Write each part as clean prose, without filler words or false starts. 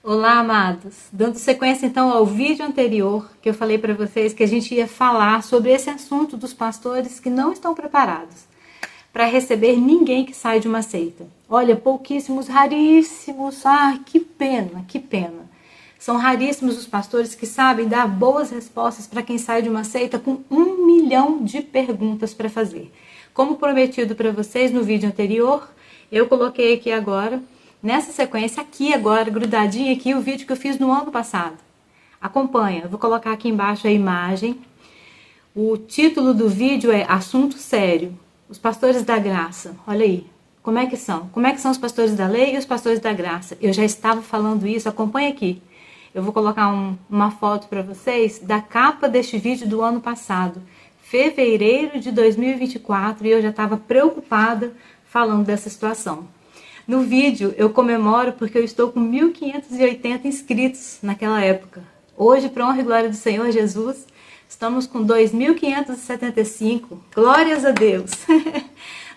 Olá, amados. Dando sequência então ao vídeo anterior, que eu falei para vocês que a gente ia falar sobre esse assunto dos pastores que não estão preparados para receber ninguém que sai de uma seita. Olha, pouquíssimos, raríssimos. Que pena, que pena. São raríssimos os pastores que sabem dar boas respostas para quem sai de uma seita com 1 milhão de perguntas para fazer. Como prometido para vocês no vídeo anterior, eu coloquei aqui agora, nessa sequência, aqui agora, grudadinho aqui, o vídeo que eu fiz no ano passado. Acompanha, eu vou colocar aqui embaixo a imagem. O título do vídeo é Assunto Sério. Os pastores da graça, olha aí, como é que são? Como é que são os pastores da lei e os pastores da graça? Eu já estava falando isso, acompanha aqui. Eu vou colocar uma foto para vocês da capa deste vídeo do ano passado, fevereiro de 2024, e eu já estava preocupada falando dessa situação. No vídeo eu comemoro porque eu estou com 1.580 inscritos naquela época. Hoje, para honra e glória do Senhor Jesus, estamos com 2.575. Glórias a Deus!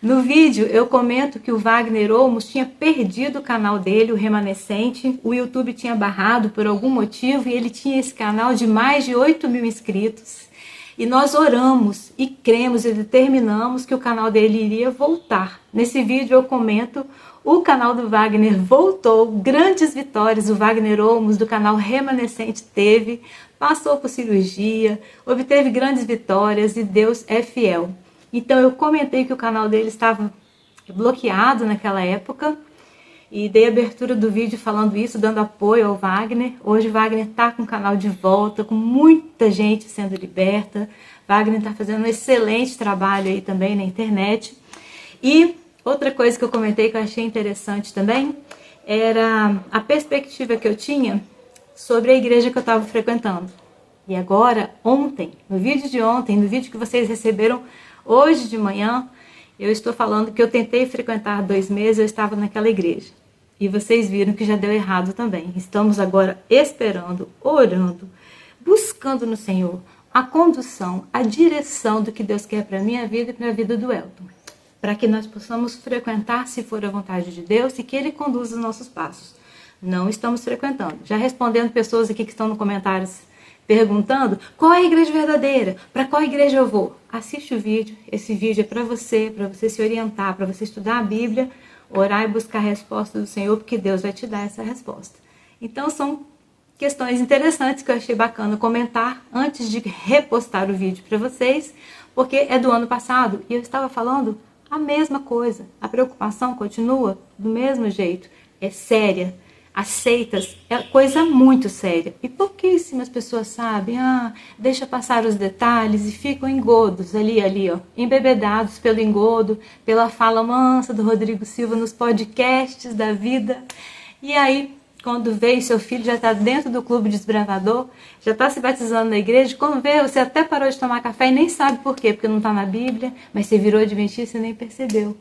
No vídeo eu comento que o Wagner Olmos tinha perdido o canal dele, o Remanescente. O YouTube tinha barrado por algum motivo e ele tinha esse canal de mais de 8.000 inscritos. E nós oramos e cremos e determinamos que o canal dele iria voltar. Nesse vídeo eu comento, o canal do Wagner voltou, grandes vitórias o Wagner Olmos do canal Remanescente teve, passou por cirurgia, obteve grandes vitórias e Deus é fiel. Então eu comentei que o canal dele estava bloqueado naquela época e dei abertura do vídeo falando isso, dando apoio ao Wagner. Hoje o Wagner está com o canal de volta, com muita gente sendo liberta. Wagner está fazendo um excelente trabalho aí também na internet. E outra coisa que eu comentei que eu achei interessante também era a perspectiva que eu tinha sobre a igreja que eu estava frequentando. E agora, ontem, no vídeo de ontem, no vídeo que vocês receberam hoje de manhã, eu estou falando que eu tentei frequentar 2 meses, eu estava naquela igreja. E vocês viram que já deu errado também. Estamos agora esperando, orando, buscando no Senhor a condução, a direção do que Deus quer para a minha vida e para a vida do Elton. Para que nós possamos frequentar, se for a vontade de Deus, e que Ele conduza os nossos passos. Não estamos frequentando. Já respondendo pessoas aqui que estão nos comentários perguntando qual é a igreja verdadeira, para qual igreja eu vou. Assiste o vídeo, esse vídeo é para você se orientar, para você estudar a Bíblia, orar e buscar a resposta do Senhor, porque Deus vai te dar essa resposta. Então são questões interessantes que eu achei bacana comentar antes de repostar o vídeo para vocês, porque é do ano passado e eu estava falando a mesma coisa. A preocupação continua do mesmo jeito, é séria. As seitas é coisa muito séria e pouquíssimas pessoas sabem, deixa passar os detalhes e ficam engodos ali, ó, embebedados pelo engodo, pela fala mansa do Rodrigo Silva nos podcasts da vida. E aí, quando vê seu filho já está dentro do clube desbravador, já está se batizando na igreja, quando vê, você até parou de tomar café e nem sabe por quê, porque não está na Bíblia, mas você virou adventista e nem percebeu.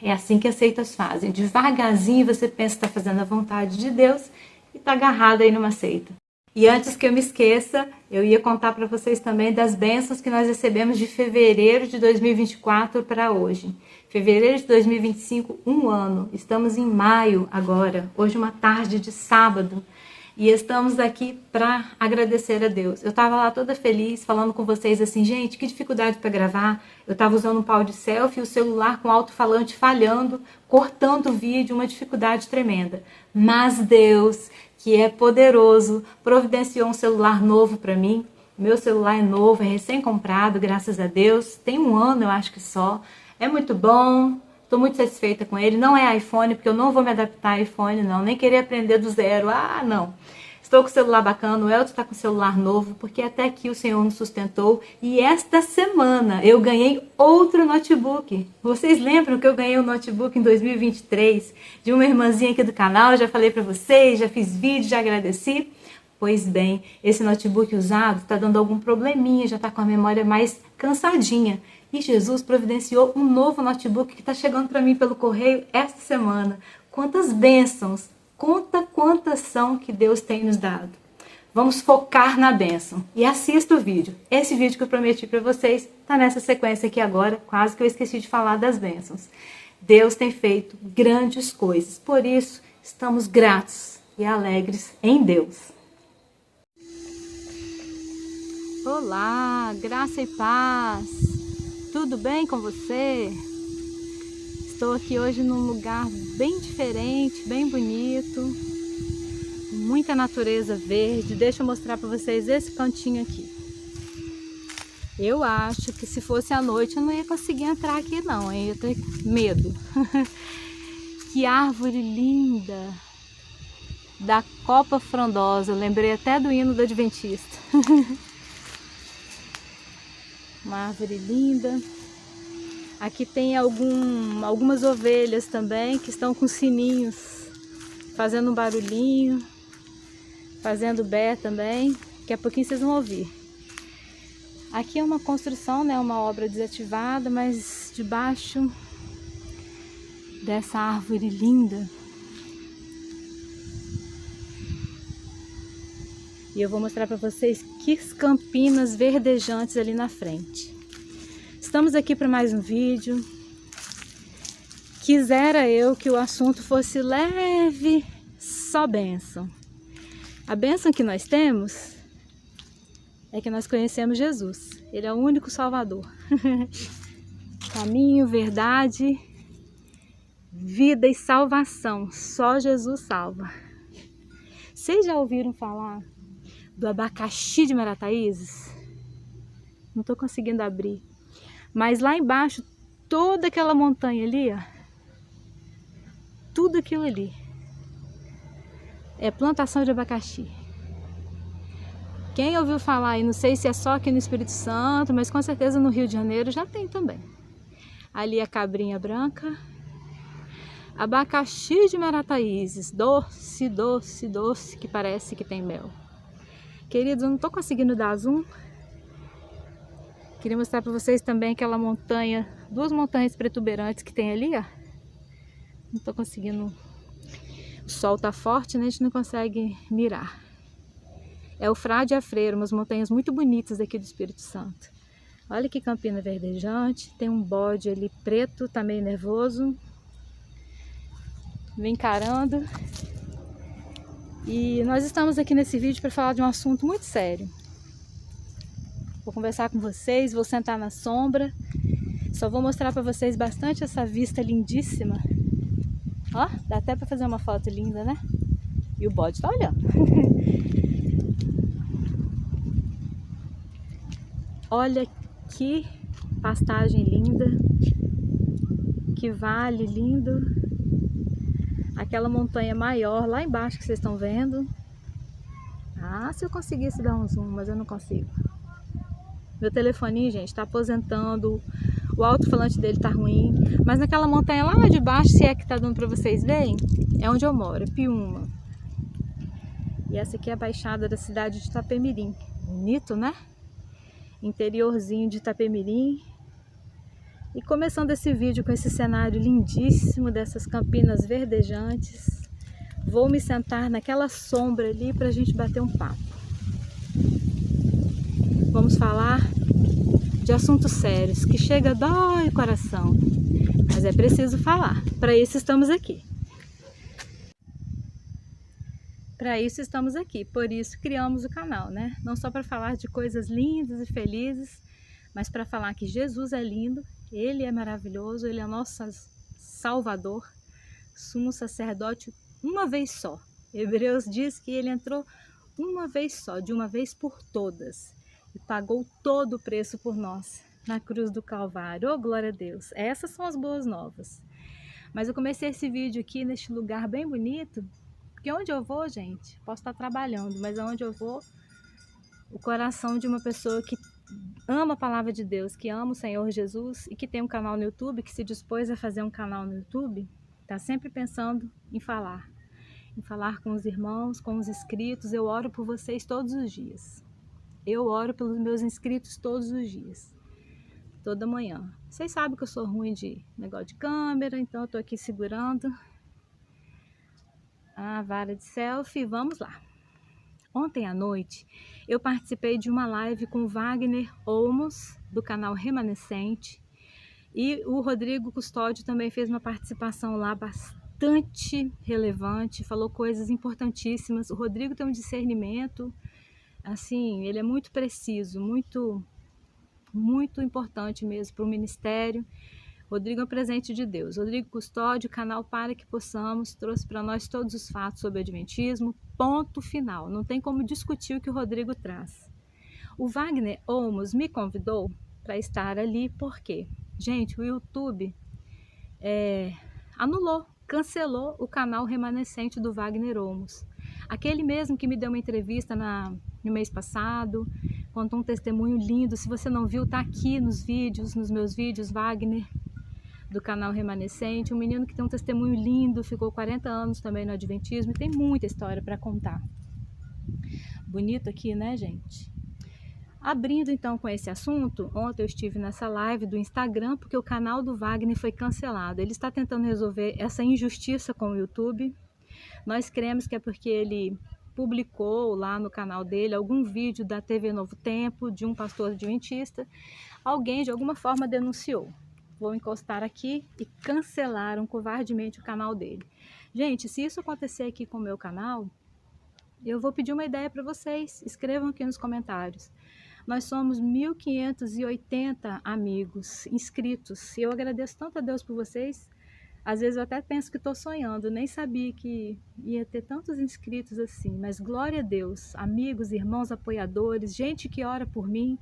É assim que as seitas fazem. Devagarzinho você pensa que está fazendo a vontade de Deus e está agarrado aí numa seita. E antes que eu me esqueça, eu ia contar para vocês também das bênçãos que nós recebemos de fevereiro de 2024 para hoje. Fevereiro de 2025, 1 ano. Estamos em maio agora, hoje uma tarde de sábado. E estamos aqui para agradecer a Deus. Eu estava lá toda feliz, falando com vocês assim, gente, que dificuldade para gravar. Eu estava usando um pau de selfie, o celular com alto-falante falhando, cortando o vídeo, uma dificuldade tremenda. Mas Deus, que é poderoso, providenciou um celular novo para mim. Meu celular é novo, é recém-comprado, graças a Deus. Tem 1 ano, eu acho que só. É muito bom. Estou muito satisfeita com ele. Não é iPhone, porque eu não vou me adaptar a iPhone, não. Nem querer aprender do zero. Não. Estou com o celular bacana. O Elton está com o celular novo, porque até aqui o Senhor nos sustentou. E esta semana eu ganhei outro notebook. Vocês lembram que eu ganhei um notebook em 2023 de uma irmãzinha aqui do canal? Já falei para vocês, já fiz vídeo, já agradeci. Pois bem, esse notebook usado está dando algum probleminha, já está com a memória mais cansadinha. E Jesus providenciou um novo notebook que está chegando para mim pelo correio esta semana. Quantas bênçãos, conta quantas são que Deus tem nos dado. Vamos focar na bênção. E assista o vídeo. Esse vídeo que eu prometi para vocês está nessa sequência aqui agora, quase que eu esqueci de falar das bênçãos. Deus tem feito grandes coisas, por isso estamos gratos. e alegres em Deus. Olá, graça e paz! Tudo bem com você? Estou aqui hoje num lugar bem diferente, bem bonito, muita natureza verde. Deixa eu mostrar para vocês esse cantinho aqui. Eu acho que se fosse à noite eu não ia conseguir entrar aqui não, hein? Eu ia ter medo. Que árvore linda! Da copa frondosa, eu lembrei até do hino do Adventista. Uma árvore linda. Aqui tem algumas ovelhas também que estão com sininhos, fazendo um barulhinho, fazendo bé também. Daqui a pouquinho vocês vão ouvir. Aqui é uma construção, né, uma obra desativada, mas debaixo dessa árvore linda. E eu vou mostrar para vocês que campinas verdejantes ali na frente. Estamos aqui para mais um vídeo. Quisera eu que o assunto fosse leve, só bênção. A bênção que nós temos é que nós conhecemos Jesus. Ele é o único Salvador. Caminho, verdade, vida e salvação. Só Jesus salva. Vocês já ouviram falar do abacaxi de Marataízes? Não estou conseguindo abrir. Mas lá embaixo, toda aquela montanha ali, ó, tudo aquilo ali é plantação de abacaxi. Quem ouviu falar aí, não sei se é só aqui no Espírito Santo, mas com certeza no Rio de Janeiro já tem também. Ali a cabrinha branca. Abacaxi de Marataízes, doce, doce, doce, que parece que tem mel. Queridos, eu não estou conseguindo dar zoom. Queria mostrar para vocês também aquela montanha, duas montanhas protuberantes que tem ali, ó. Não estou conseguindo. O sol tá forte, né? A gente não consegue mirar. É o Frade e a Freira, umas montanhas muito bonitas aqui do Espírito Santo. Olha que campina verdejante. Tem um bode ali preto, tá meio nervoso, me encarando. E nós estamos aqui nesse vídeo para falar de um assunto muito sério. Vou conversar com vocês, vou sentar na sombra. Só vou mostrar para vocês bastante essa vista lindíssima. Ó, dá até para fazer uma foto linda, né? E o bode tá olhando. Olha que pastagem linda. Que vale lindo. Aquela montanha maior lá embaixo que vocês estão vendo. Ah, se eu conseguisse dar um zoom, mas eu não consigo. Meu telefoninho, gente, está aposentando. O alto-falante dele tá ruim. Mas naquela montanha lá de baixo, se é que tá dando para vocês verem, é onde eu moro, é Piúma. E essa aqui é a baixada da cidade de Itapemirim. Bonito, né? Interiorzinho de Itapemirim. E começando esse vídeo com esse cenário lindíssimo dessas campinas verdejantes, vou me sentar naquela sombra ali para a gente bater um papo. Vamos falar de assuntos sérios, que chega dói o coração, mas é preciso falar. Para isso estamos aqui. Para isso estamos aqui, por isso criamos o canal, né? Não só para falar de coisas lindas e felizes, mas para falar que Jesus é lindo, Ele é maravilhoso, Ele é nosso Salvador, sumo sacerdote uma vez só. Hebreus diz que Ele entrou uma vez só, de uma vez por todas, e pagou todo o preço por nós na cruz do Calvário. Oh, glória a Deus! Essas são as boas novas. Mas eu comecei esse vídeo aqui neste lugar bem bonito, porque onde eu vou, gente, posso estar trabalhando, mas aonde eu vou, o coração de uma pessoa que ama a palavra de Deus, que ama o Senhor Jesus e que tem um canal no YouTube, que se dispôs a fazer um canal no YouTube, está sempre pensando em falar com os irmãos, com os inscritos. Eu oro por vocês todos os dias. Eu oro pelos meus inscritos todos os dias, toda manhã. Vocês sabem que eu sou ruim de negócio de câmera, então eu tô aqui segurando a vara de selfie. Vamos lá. Ontem à noite eu participei de uma live com o Wagner Olmos, do canal Remanescente, e o Rodrigo Custódio também fez uma participação lá bastante bastante relevante, falou coisas importantíssimas. O Rodrigo tem um discernimento, assim, ele é muito preciso, muito importante mesmo para o ministério. Rodrigo é um presente de Deus. Rodrigo Custódio, canal Para Que Possamos, trouxe para nós todos os fatos sobre o Adventismo, ponto final. Não tem como discutir o que o Rodrigo traz. O Wagner Olmos me convidou para estar ali, porque, gente, o YouTube cancelou o canal remanescente do Wagner Olmos. Aquele mesmo que me deu uma entrevista no mês passado, contou um testemunho lindo. Se você não viu, tá aqui nos meus vídeos, Wagner, do canal Remanescente. Um menino que tem um testemunho lindo, ficou 40 anos também no Adventismo e tem muita história para contar. Bonito aqui, né, gente? Abrindo então com esse assunto, ontem eu estive nessa live do Instagram porque o canal do Wagner foi cancelado. Ele está tentando resolver essa injustiça com o YouTube. Nós cremos que é porque ele publicou lá no canal dele algum vídeo da TV Novo Tempo, de um pastor adventista. Alguém de alguma forma denunciou. Vou encostar aqui e cancelaram covardemente o canal dele. Gente, se isso acontecer aqui com o meu canal, eu vou pedir uma ideia para vocês. Escrevam aqui nos comentários. Nós somos 1.580 amigos inscritos e eu agradeço tanto a Deus por vocês. Às vezes eu até penso que estou sonhando, nem sabia que ia ter tantos inscritos assim, mas glória a Deus, amigos, irmãos, apoiadores, gente que ora por mim.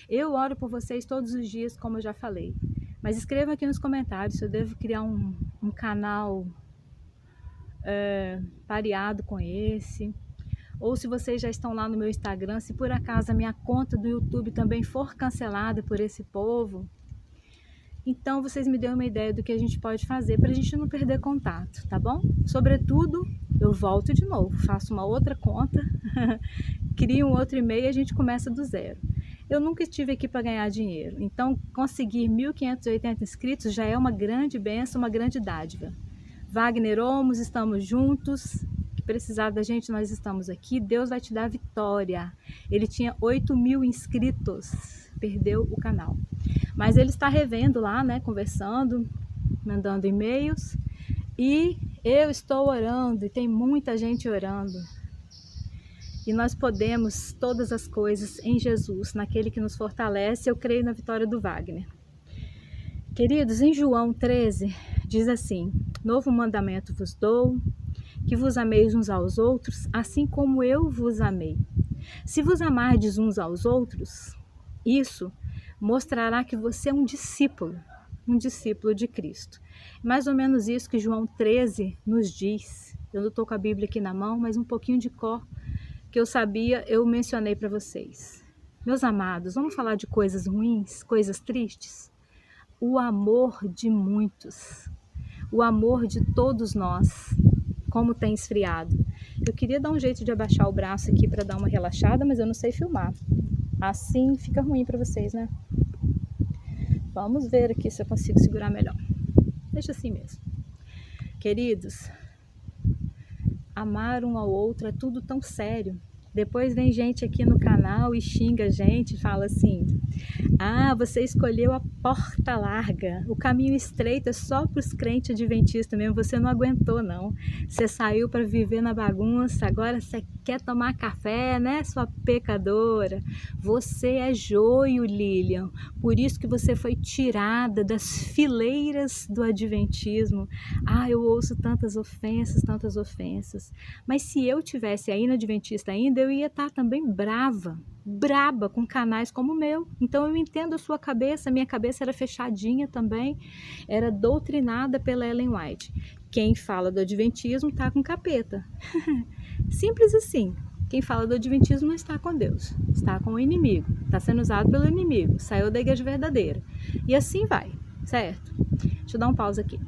Eu oro por vocês todos os dias, como eu já falei. Mas escrevam aqui nos comentários se eu devo criar um canal pareado com esse. Ou se vocês já estão lá no meu Instagram, se por acaso a minha conta do YouTube também for cancelada por esse povo, então vocês me dêem uma ideia do que a gente pode fazer para a gente não perder contato, tá bom? Sobretudo, eu volto de novo, faço uma outra conta, crio um outro e-mail e a gente começa do zero. Eu nunca estive aqui para ganhar dinheiro, então conseguir 1.580 inscritos já é uma grande bênção, uma grande dádiva. Wagner Olmos, estamos juntos. Precisar da gente, nós estamos aqui. Deus vai te dar vitória. Ele tinha 8.000 inscritos, perdeu o canal, mas ele está revendo lá, né, conversando, mandando e-mails, e eu estou orando, e tem muita gente orando, e nós podemos todas as coisas em Jesus, naquele que nos fortalece. Eu creio na vitória do Wagner. Queridos, em João 13 diz assim: novo mandamento vos dou, que vos ameis uns aos outros, assim como eu vos amei. Se vos amardes uns aos outros, isso mostrará que você é um discípulo de Cristo. Mais ou menos isso que João 13 nos diz. Eu não estou com a Bíblia aqui na mão, mas um pouquinho de cor que eu sabia, eu mencionei para vocês. Meus amados, vamos falar de coisas ruins, coisas tristes? O amor de muitos, o amor de todos nós, como tem esfriado. Eu queria dar um jeito de abaixar o braço aqui para dar uma relaxada, mas eu não sei filmar. Assim fica ruim para vocês, né? Vamos ver aqui se eu consigo segurar melhor. Deixa assim mesmo. Queridos, amar um ao outro é tudo tão sério. Depois vem gente aqui no canal e xinga a gente, fala assim: ah, você escolheu a porta larga, o caminho estreito é só para os crentes adventistas mesmo, você não aguentou não, você saiu para viver na bagunça, agora você quer tomar café, né, sua pecadora? Você é joio, Lilian, por isso que você foi tirada das fileiras do adventismo. Ah, eu ouço tantas ofensas, mas se eu tivesse aí no adventista ainda, eu ia estar também braba com canais como o meu. Então eu entendo a sua cabeça, minha cabeça era fechadinha também, era doutrinada pela Ellen White. Quem fala do adventismo está com capeta. Simples assim. Quem fala do adventismo não está com Deus, está com o inimigo, está sendo usado pelo inimigo, saiu da igreja verdadeira. E assim vai, certo? Deixa eu dar um pausa aqui.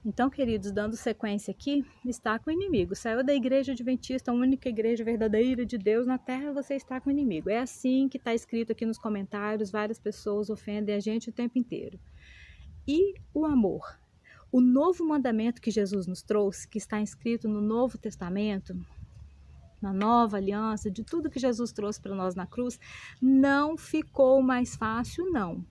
Então, queridos, dando sequência aqui, está com o inimigo. Saiu da igreja adventista, a única igreja verdadeira de Deus na terra, você está com o inimigo. É assim que está escrito aqui nos comentários, várias pessoas ofendem a gente o tempo inteiro. E o amor? O novo mandamento que Jesus nos trouxe, que está escrito no Novo Testamento, na nova aliança, de tudo que Jesus trouxe para nós na cruz, não ficou mais fácil, não.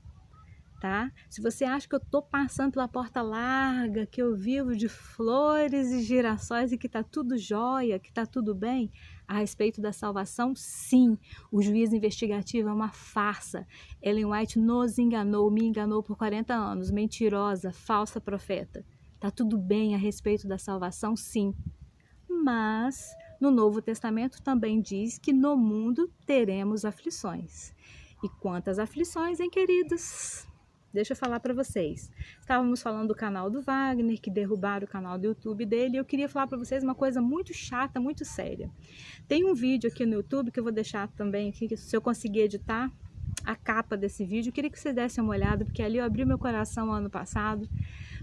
tá? Se você acha que eu tô passando pela porta larga, que eu vivo de flores e girassóis e que tá tudo jóia, que tá tudo bem, a respeito da salvação, sim, o juízo investigativo é uma farsa. Ellen White nos enganou, me enganou por 40 anos, mentirosa, falsa profeta. Tá tudo bem a respeito da salvação, sim. Mas no Novo Testamento também diz que no mundo teremos aflições. E quantas aflições, hein, queridos? Deixa eu falar para vocês. Estávamos falando do canal do Wagner, que derrubaram o canal do YouTube dele, e eu queria falar para vocês uma coisa muito chata, muito séria. Tem um vídeo aqui no YouTube que eu vou deixar também aqui, se eu conseguir editar a capa desse vídeo. Eu queria que vocês dessem uma olhada, porque ali eu abri meu coração ano passado.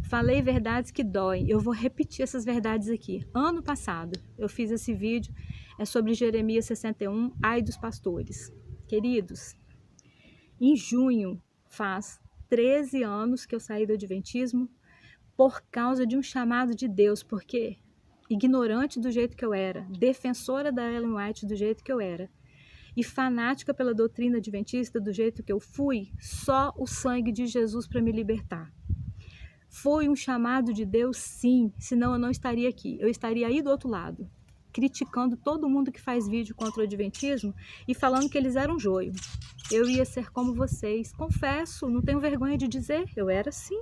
Falei verdades que doem. Eu vou repetir essas verdades aqui. Ano passado eu fiz esse vídeo, é sobre Jeremias 61, ai dos pastores. Queridos, em junho faz 13 anos que eu saí do Adventismo por causa de um chamado de Deus, porque ignorante do jeito que eu era, defensora da Ellen White do jeito que eu era, e fanática pela doutrina adventista do jeito que eu fui, só o sangue de Jesus para me libertar. Foi um chamado de Deus, sim, senão eu não estaria aqui. Eu estaria aí do outro lado, criticando todo mundo que faz vídeo contra o adventismo e falando que eles eram joio. Eu ia ser como vocês, confesso, não tenho vergonha de dizer, eu era sim.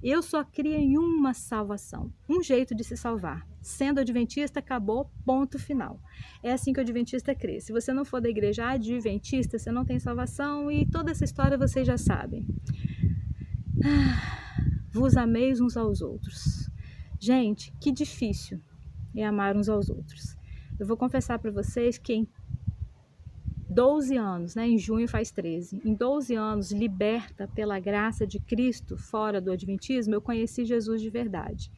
Eu só cria em uma salvação, um jeito de se salvar. Sendo adventista, acabou, ponto final. É assim que o adventista crê. Se você não for da igreja adventista, você não tem salvação e toda essa história vocês já sabem. Vos ameis uns aos outros. Gente, que difícil é amar uns aos outros. Eu vou confessar para vocês que em 12 anos, em junho faz 13, em 12 anos, liberta pela graça de Cristo, fora do adventismo, eu conheci Jesus de verdade.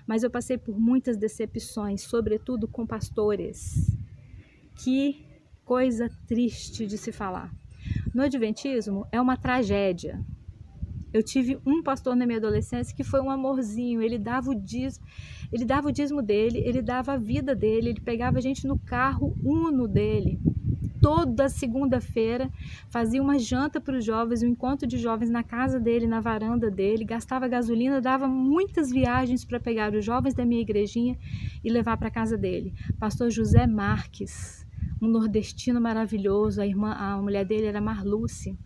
Mas eu passei por muitas decepções, sobretudo com pastores. Que coisa triste de se falar. No adventismo é uma tragédia. Eu tive um pastor na minha adolescência que foi um amorzinho, ele dava o dízimo dele, ele dava a vida dele, ele pegava a gente no carro Uno dele. Toda segunda-feira fazia uma janta para os jovens, um encontro de jovens na casa dele, na varanda dele, gastava gasolina, dava muitas viagens para pegar os jovens da minha igrejinha e levar para a casa dele. Pastor José Marques, um nordestino maravilhoso, a mulher dele era Marluce.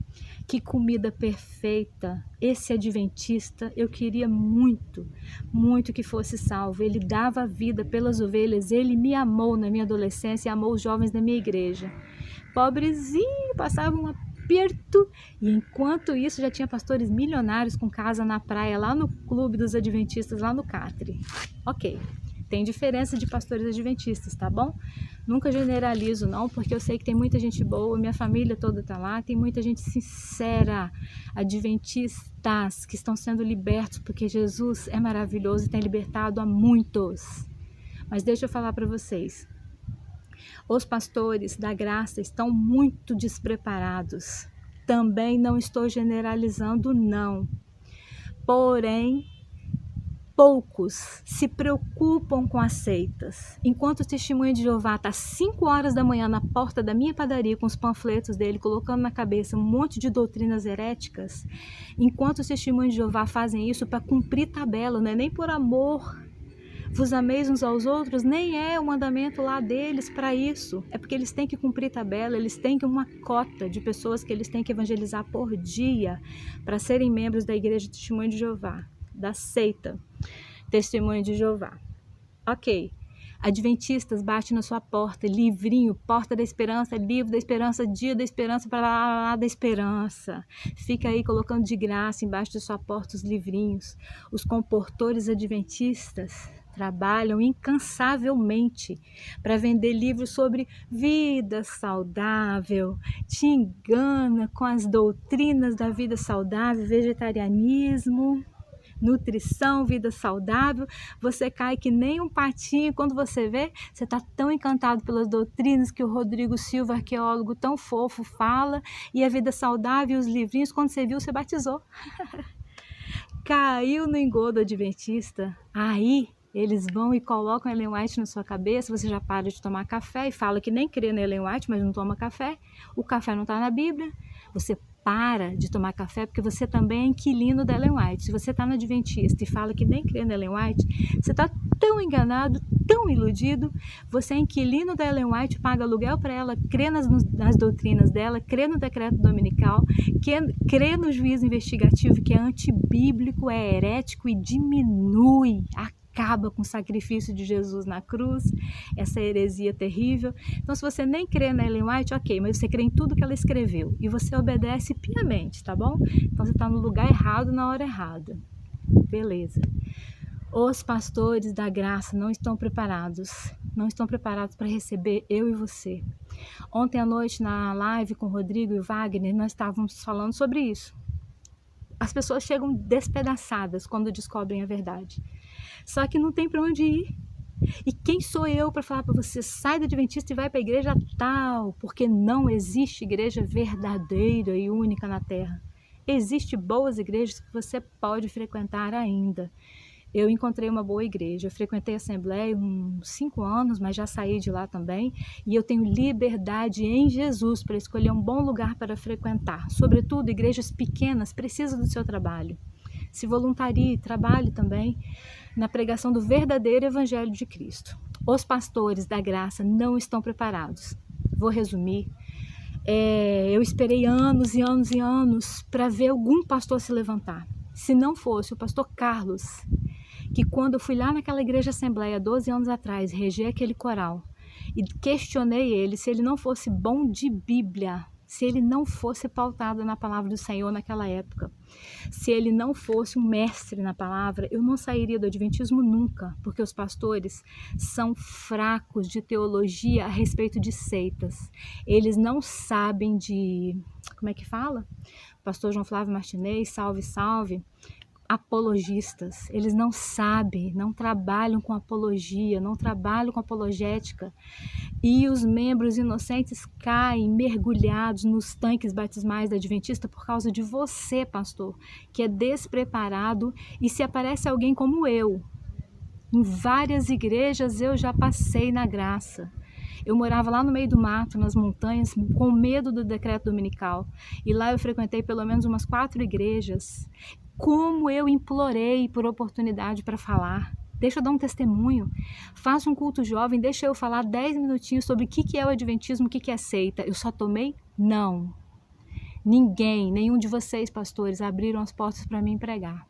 Que comida perfeita, esse adventista, eu queria muito, muito que fosse salvo. Ele dava a vida pelas ovelhas, ele me amou na minha adolescência e amou os jovens da minha igreja. Pobrezinho, passava um aperto, e enquanto isso já tinha pastores milionários com casa na praia, lá no clube dos adventistas, lá no Catre. Ok, tem diferença de pastores adventistas, tá bom? Nunca generalizo não, porque eu sei que tem muita gente boa, minha família toda tá lá, tem muita gente sincera, adventistas que estão sendo libertos, porque Jesus é maravilhoso e tem libertado a muitos. Mas deixa eu falar para vocês, os pastores da graça estão muito despreparados. Também não estou generalizando não, porém, poucos se preocupam com as seitas. Enquanto o Testemunho de Jeová está às 5 horas da manhã na porta da minha padaria com os panfletos dele, colocando na cabeça um monte de doutrinas heréticas, enquanto os Testemunhos de Jeová fazem isso para cumprir tabela, não é nem por amor, vos ameis uns aos outros, nem é o mandamento lá deles para isso. É porque eles têm que cumprir tabela, eles têm que uma cota de pessoas que eles têm que evangelizar por dia para serem membros da Igreja Testemunho de Jeová, da seita Testemunho de Jeová. Ok, adventistas bate na sua porta, livrinho, porta da esperança, livro da esperança, dia da esperança, para lá da esperança. Fica aí colocando de graça embaixo de sua porta os livrinhos. Os comportores adventistas trabalham incansavelmente para vender livros sobre vida saudável, te engana com as doutrinas da vida saudável, vegetarianismo, nutrição, vida saudável, você cai que nem um patinho. Quando você vê, você está tão encantado pelas doutrinas que o Rodrigo Silva, arqueólogo tão fofo, fala, e a vida saudável e os livrinhos, quando você viu, você batizou. Caiu no engodo adventista, aí eles vão e colocam Ellen White na sua cabeça, você já para de tomar café e fala que nem crê na Ellen White, mas não toma café, o café não está na Bíblia, você para de tomar café, porque você também é inquilino da Ellen White. Se você está na Adventista e fala que nem crê na Ellen White, você está tão enganado, tão iludido. Você é inquilino da Ellen White, paga aluguel para ela, crê nas doutrinas dela, crê no decreto dominical, crê no juízo investigativo, que é antibíblico, é herético e diminui, acaba com o sacrifício de Jesus na cruz, essa heresia terrível. Então, se você nem crê na Ellen White, ok, mas você crê em tudo que ela escreveu e você obedece piamente, tá bom? Então, você está no lugar errado na hora errada. Beleza. Os pastores da graça não estão preparados para receber eu e você. Ontem à noite, na live com o Rodrigo e o Wagner, nós estávamos falando sobre isso. As pessoas chegam despedaçadas quando descobrem a verdade. Só que não tem para onde ir. E quem sou eu para falar para você, sai do Adventista e vai para a igreja tal? Porque não existe igreja verdadeira e única na Terra. Existem boas igrejas que você pode frequentar ainda. Eu encontrei uma boa igreja, eu frequentei a Assembleia uns 5 anos, mas já saí de lá também, e eu tenho liberdade em Jesus para escolher um bom lugar para frequentar. Sobretudo, igrejas pequenas precisam do seu trabalho. Se voluntarie, trabalhe também na pregação do verdadeiro Evangelho de Cristo. Os pastores da graça não estão preparados. Vou resumir. Eu esperei anos e anos e anos para ver algum pastor se levantar. Se não fosse o pastor Carlos, que quando eu fui lá naquela igreja Assembleia 12 anos atrás, regei aquele coral e questionei ele se ele não fosse bom de Bíblia, se ele não fosse pautado na palavra do Senhor naquela época, se ele não fosse um mestre na palavra, eu não sairia do Adventismo nunca, porque os pastores são fracos de teologia a respeito de seitas. Eles não sabem de, como é que fala? Pastor João Flávio Martinez, salve, salve. Apologistas, eles não sabem, não trabalham com apologia, não trabalham com apologética, e os membros inocentes caem mergulhados nos tanques batismais da Adventista por causa de você, pastor, que é despreparado. E se aparece alguém como eu, em várias igrejas eu já passei na graça. Eu morava lá no meio do mato, nas montanhas, com medo do decreto dominical, e lá eu frequentei pelo menos umas 4 igrejas. Como eu implorei por oportunidade para falar. Deixa eu dar um testemunho. Faça um culto jovem, deixa eu falar 10 minutinhos sobre o que é o adventismo, o que é seita. Eu só tomei não. Ninguém, nenhum de vocês, pastores, abriram as portas para mim pregar.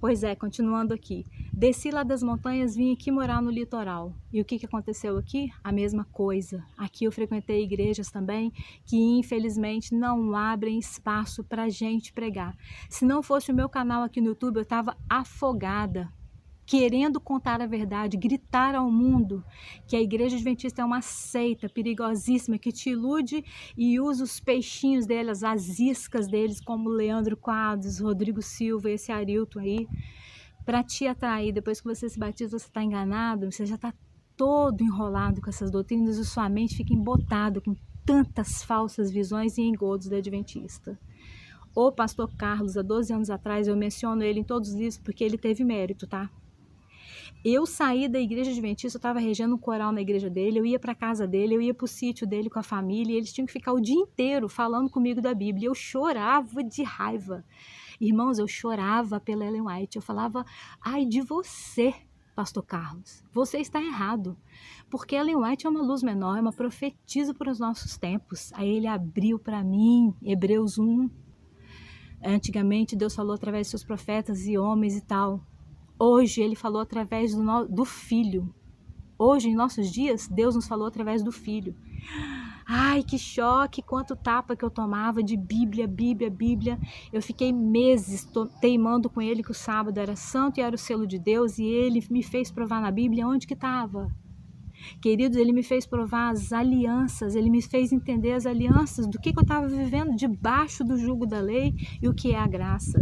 Pois é, continuando aqui. Desci lá das montanhas, vim aqui morar no litoral. E o que aconteceu aqui? A mesma coisa. Aqui eu frequentei igrejas também que infelizmente não abrem espaço para a gente pregar. Se não fosse o meu canal aqui no YouTube, eu estava afogada, querendo contar a verdade, gritar ao mundo que a Igreja Adventista é uma seita perigosíssima que te ilude e usa os peixinhos deles, as iscas deles, como Leandro Quadros, Rodrigo Silva, esse Arilton aí, para te atrair. Depois que você se batiza, você está enganado, você já está todo enrolado com essas doutrinas e sua mente fica embotada com tantas falsas visões e engodos da Adventista. O pastor Carlos, há 12 anos atrás, eu menciono ele em todos os livros porque ele teve mérito, tá? Eu saí da igreja adventista, eu estava regendo um coral na igreja dele, eu ia para a casa dele, eu ia para o sítio dele com a família, e eles tinham que ficar o dia inteiro falando comigo da Bíblia. Eu chorava de raiva. Irmãos, eu chorava pela Ellen White. Eu falava, ai de você, pastor Carlos, você está errado. Porque Ellen White é uma luz menor, é uma profetisa para os nossos tempos. Aí ele abriu para mim, Hebreus 1. Antigamente Deus falou através de seus profetas e homens e tal. Hoje ele falou através do Filho. Hoje, em nossos dias, Deus nos falou através do Filho. Ai, que choque, quanto tapa que eu tomava de Bíblia, Bíblia, Bíblia. Eu fiquei meses teimando com ele que o sábado era santo e era o selo de Deus, e ele me fez provar na Bíblia onde que estava. Queridos, ele me fez provar as alianças, ele me fez entender as alianças do que eu estava vivendo debaixo do jugo da lei e o que é a graça.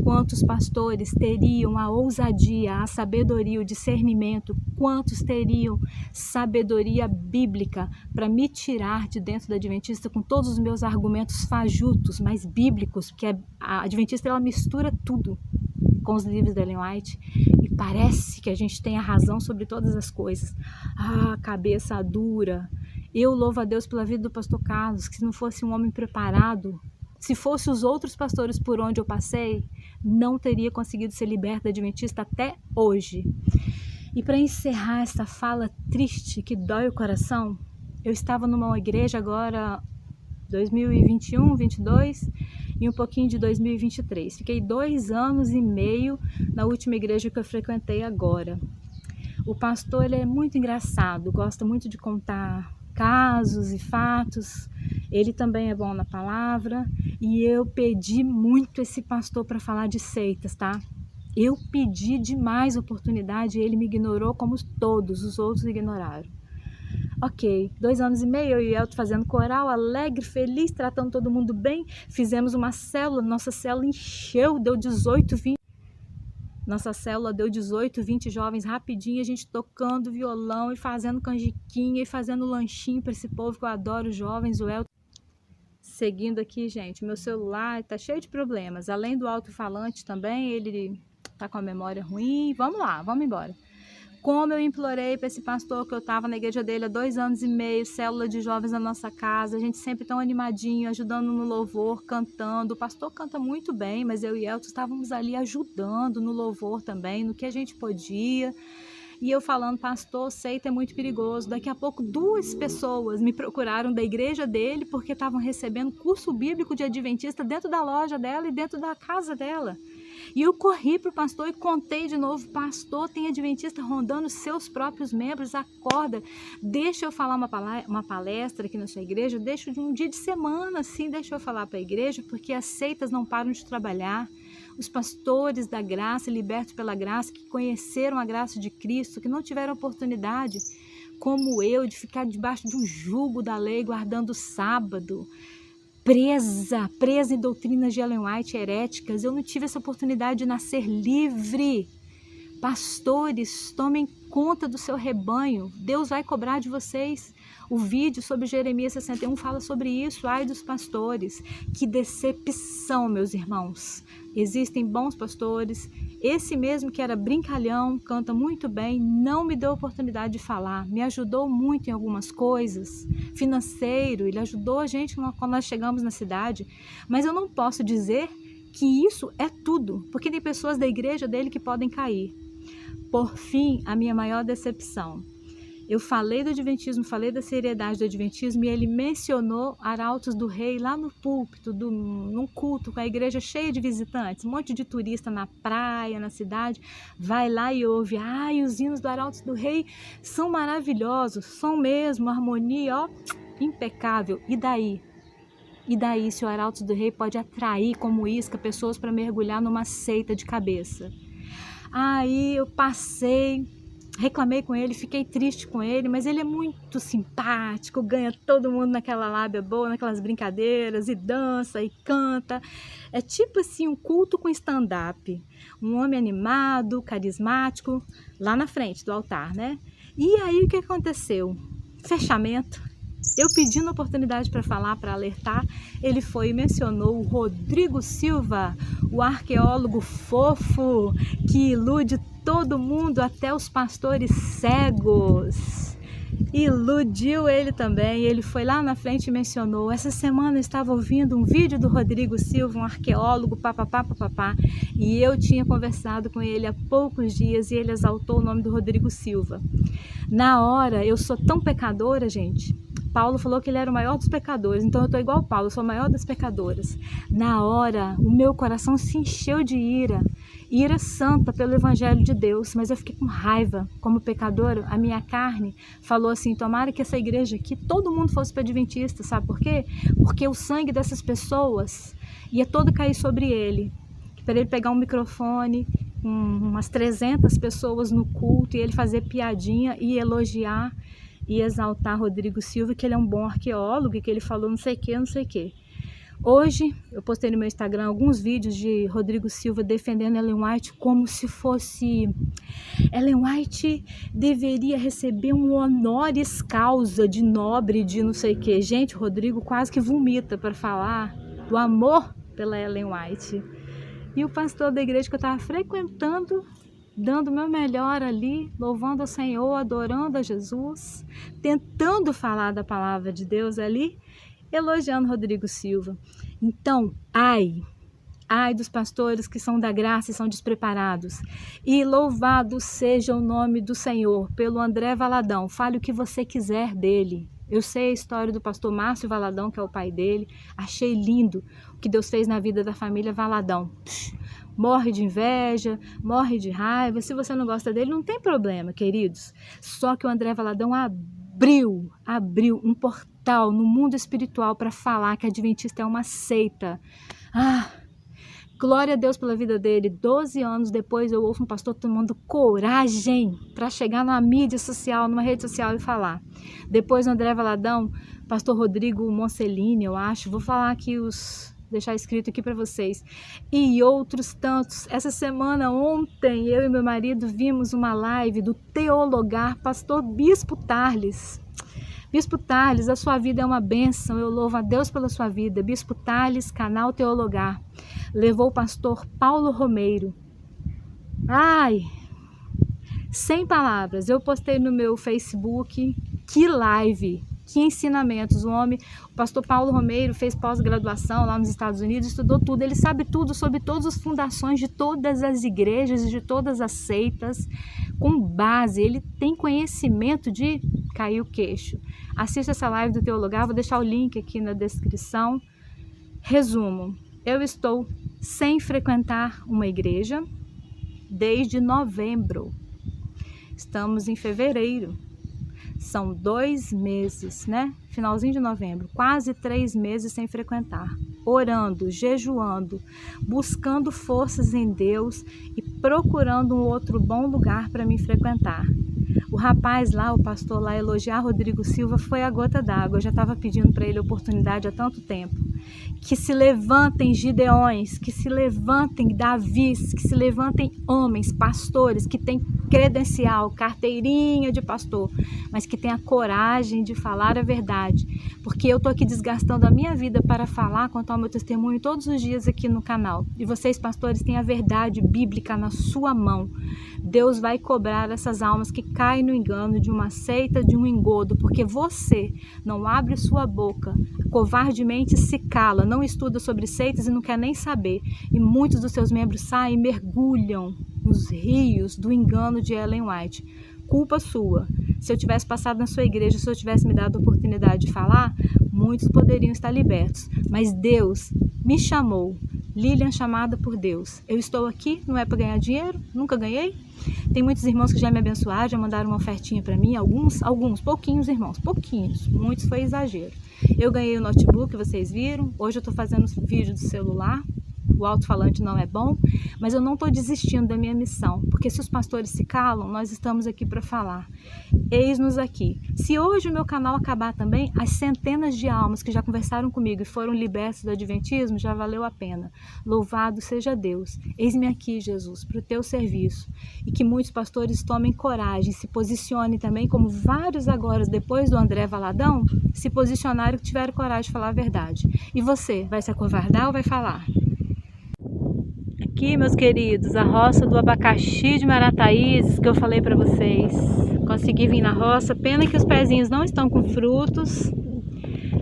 Quantos pastores teriam a ousadia, a sabedoria, o discernimento? Quantos teriam sabedoria bíblica para me tirar de dentro da Adventista com todos os meus argumentos fajutos, mas bíblicos? Porque a Adventista ela mistura tudo com os livros da Ellen White e parece que a gente tem a razão sobre todas as coisas. Ah, cabeça dura. Eu louvo a Deus pela vida do pastor Carlos, que se não fosse um homem preparado, Se fosse os outros pastores por onde eu passei, não teria conseguido ser liberta adventista até hoje. E para encerrar essa fala triste que dói o coração, eu estava numa igreja agora 2021, 22 e um pouquinho de 2023. Fiquei 2 anos e meio na última igreja que eu frequentei agora. O pastor, ele é muito engraçado, gosta muito de contar casos e fatos. Ele também é bom na palavra e eu pedi muito esse pastor para falar de seitas, tá? Eu pedi demais oportunidade e ele me ignorou como todos os outros ignoraram. Ok, 2 anos e meio, eu e Elton fazendo coral, alegre, feliz, tratando todo mundo bem. Fizemos uma célula, nossa célula encheu, deu 18, 20. Nossa célula deu 18, 20 jovens rapidinho, a gente tocando violão e fazendo canjiquinha e fazendo lanchinho para esse povo que eu adoro, os jovens, o Elton. Seguindo aqui, gente, meu celular tá cheio de problemas. Além do alto-falante também, ele tá com a memória ruim. Vamos lá, vamos embora. Como eu implorei para esse pastor que eu estava na igreja dele há 2 anos e meio, célula de jovens na nossa casa, a gente sempre tão animadinho, ajudando no louvor, cantando. O pastor canta muito bem, mas eu e Elton estávamos ali ajudando no louvor também, no que a gente podia. E eu falando, pastor, seita é muito perigoso. Daqui a pouco 2 pessoas me procuraram da igreja dele porque estavam recebendo curso bíblico de adventista dentro da loja dela e dentro da casa dela. E eu corri para o pastor e contei de novo, pastor, tem adventista rondando seus próprios membros, acorda, deixa eu falar uma palestra aqui na sua igreja, deixa de um dia de semana, assim, deixa eu falar para a igreja, porque as seitas não param de trabalhar. Os pastores da graça, libertos pela graça, que conheceram a graça de Cristo, que não tiveram oportunidade, como eu, de ficar debaixo de um jugo da lei, guardando o sábado, presa em doutrinas de Ellen White heréticas. Eu não tive essa oportunidade de nascer livre. Pastores, tomem conta do seu rebanho. Deus vai cobrar de vocês. O vídeo sobre Jeremias 61 fala sobre isso. Ai dos pastores. Que decepção, meus irmãos. Existem bons pastores. Esse mesmo que era brincalhão, canta muito bem, não me deu oportunidade de falar. Me ajudou muito em algumas coisas. Financeiro, ele ajudou a gente quando nós chegamos na cidade. Mas eu não posso dizer que isso é tudo, porque tem pessoas da igreja dele que podem cair. Por fim, a minha maior decepção. Eu falei do adventismo, falei da seriedade do adventismo e ele mencionou Arautos do Rei lá no púlpito, num culto com a igreja cheia de visitantes, um monte de turista na praia, na cidade, vai lá e ouve, ai, os hinos do Arautos do Rei são maravilhosos, são mesmo, harmonia, ó, impecável. E daí? E daí se o Arautos do Rei pode atrair como isca pessoas para mergulhar numa seita de cabeça? Aí eu passei, reclamei com ele, fiquei triste com ele, mas ele é muito simpático, ganha todo mundo naquela lábia boa, naquelas brincadeiras, e dança, e canta. É tipo assim, um culto com stand-up. Um homem animado, carismático, lá na frente do altar, né? E aí o que aconteceu? Fechamento. Eu pedindo oportunidade para falar, para alertar, ele foi e mencionou o Rodrigo Silva, o arqueólogo fofo que ilude todo mundo, até os pastores cegos. Iludiu ele também, ele foi lá na frente e mencionou. Essa semana eu estava ouvindo um vídeo do Rodrigo Silva, um arqueólogo, papapá, e eu tinha conversado com ele há poucos dias e ele exaltou o nome do Rodrigo Silva. Na hora, eu sou tão pecadora, gente. Paulo falou que ele era o maior dos pecadores, então eu estou igual Paulo, eu sou a maior das pecadoras. Na hora, o meu coração se encheu de ira santa pelo Evangelho de Deus, mas eu fiquei com raiva. Como pecadora, a minha carne falou assim, tomara que essa igreja aqui, todo mundo fosse para adventista, sabe por quê? Porque o sangue dessas pessoas ia todo cair sobre ele, para ele pegar um microfone, umas 300 pessoas no culto, e ele fazer piadinha e elogiar e exaltar Rodrigo Silva, que ele é um bom arqueólogo e que ele falou não sei o que. Hoje, eu postei no meu Instagram alguns vídeos de Rodrigo Silva defendendo Ellen White como se fosse... Ellen White deveria receber um honoris causa de nobre de não sei o que. Gente, o Rodrigo quase que vomita para falar do amor pela Ellen White. E o pastor da igreja que eu estava frequentando, dando o meu melhor ali, louvando ao Senhor, adorando a Jesus, tentando falar da palavra de Deus ali, elogiando Rodrigo Silva. Então, ai dos pastores que são da graça e são despreparados. E louvado seja o nome do Senhor pelo André Valadão. Fale o que você quiser dele. Eu sei a história do pastor Márcio Valadão, que é o pai dele. Achei lindo o que Deus fez na vida da família Valadão. Morre de inveja, morre de raiva. Se você não gosta dele, não tem problema, queridos. Só que o André Valadão abriu um portal no mundo espiritual para falar que a Adventista é uma seita. Glória a Deus pela vida dele. 12 anos depois eu ouço um pastor tomando coragem para chegar numa mídia social, numa rede social e falar. Depois o André Valadão, pastor Rodrigo Moncelini, eu acho, vou falar aqui deixar escrito aqui para vocês. E outros tantos. Essa semana, ontem, eu e meu marido vimos uma live do Teologar, pastor Bispo Tarles. Bispo Tarles, a sua vida é uma bênção, eu louvo a Deus pela sua vida. Bispo Tarles, canal Teologar, levou o pastor Paulo Romeiro. Sem palavras, eu postei no meu Facebook, que live, que ensinamentos. O pastor Paulo Romeiro fez pós-graduação lá nos Estados Unidos, estudou tudo, ele sabe tudo sobre todas as fundações de todas as igrejas e de todas as seitas, com base, ele tem conhecimento de cair o queixo. Assista essa live do Teologar, vou deixar o link aqui na descrição. Resumo, eu estou sem frequentar uma igreja desde novembro. Estamos em fevereiro. São 2 meses, né? Finalzinho de novembro, quase 3 meses sem frequentar. Orando, jejuando, buscando forças em Deus e procurando um outro bom lugar para me frequentar. O rapaz lá, o pastor lá, elogiar Rodrigo Silva foi a gota d'água. Eu já estava pedindo para ele oportunidade há tanto tempo. Que se levantem Gideões, que se levantem Davis, que se levantem homens, pastores, que têm credencial, carteirinha de pastor, mas que têm a coragem de falar a verdade. Porque eu estou aqui desgastando a minha vida para falar, contar o meu testemunho todos os dias aqui no canal. E vocês, pastores, têm a verdade bíblica na sua mão. Deus vai cobrar essas almas que caem no engano de uma seita, de um engodo, porque você não abre sua boca, covardemente se cala, não estuda sobre seitas e não quer nem saber. E muitos dos seus membros saem e mergulham nos rios do engano de Ellen White. Culpa sua. Se eu tivesse passado na sua igreja, se eu tivesse me dado a oportunidade de falar, muitos poderiam estar libertos. Mas Deus me chamou. Lilian, chamada por Deus. Eu estou aqui, não é para ganhar dinheiro, nunca ganhei. Tem muitos irmãos que já me abençoaram, já mandaram uma ofertinha para mim, alguns, pouquinhos irmãos, pouquinhos, muitos foi exagero. Eu ganhei o notebook, vocês viram, hoje eu estou fazendo vídeo do celular, o alto-falante não é bom, mas eu não estou desistindo da minha missão, porque se os pastores se calam, nós estamos aqui para falar. Eis-nos aqui. Se hoje o meu canal acabar também, as centenas de almas que já conversaram comigo e foram libertas do Adventismo, já valeu a pena. Louvado seja Deus. Eis-me aqui, Jesus, para o teu serviço. E que muitos pastores tomem coragem, se posicionem também, como vários agora, depois do André Valadão, se posicionaram e tiveram coragem de falar a verdade. E você, vai se acovardar ou vai falar? Aqui, meus queridos, a roça do abacaxi de Marataízes que eu falei para vocês. Consegui vir na roça, pena que os pezinhos não estão com frutos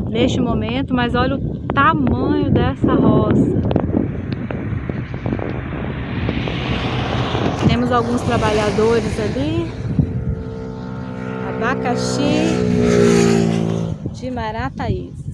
neste momento, mas olha o tamanho dessa roça. Temos alguns trabalhadores ali. Abacaxi de Marataízes.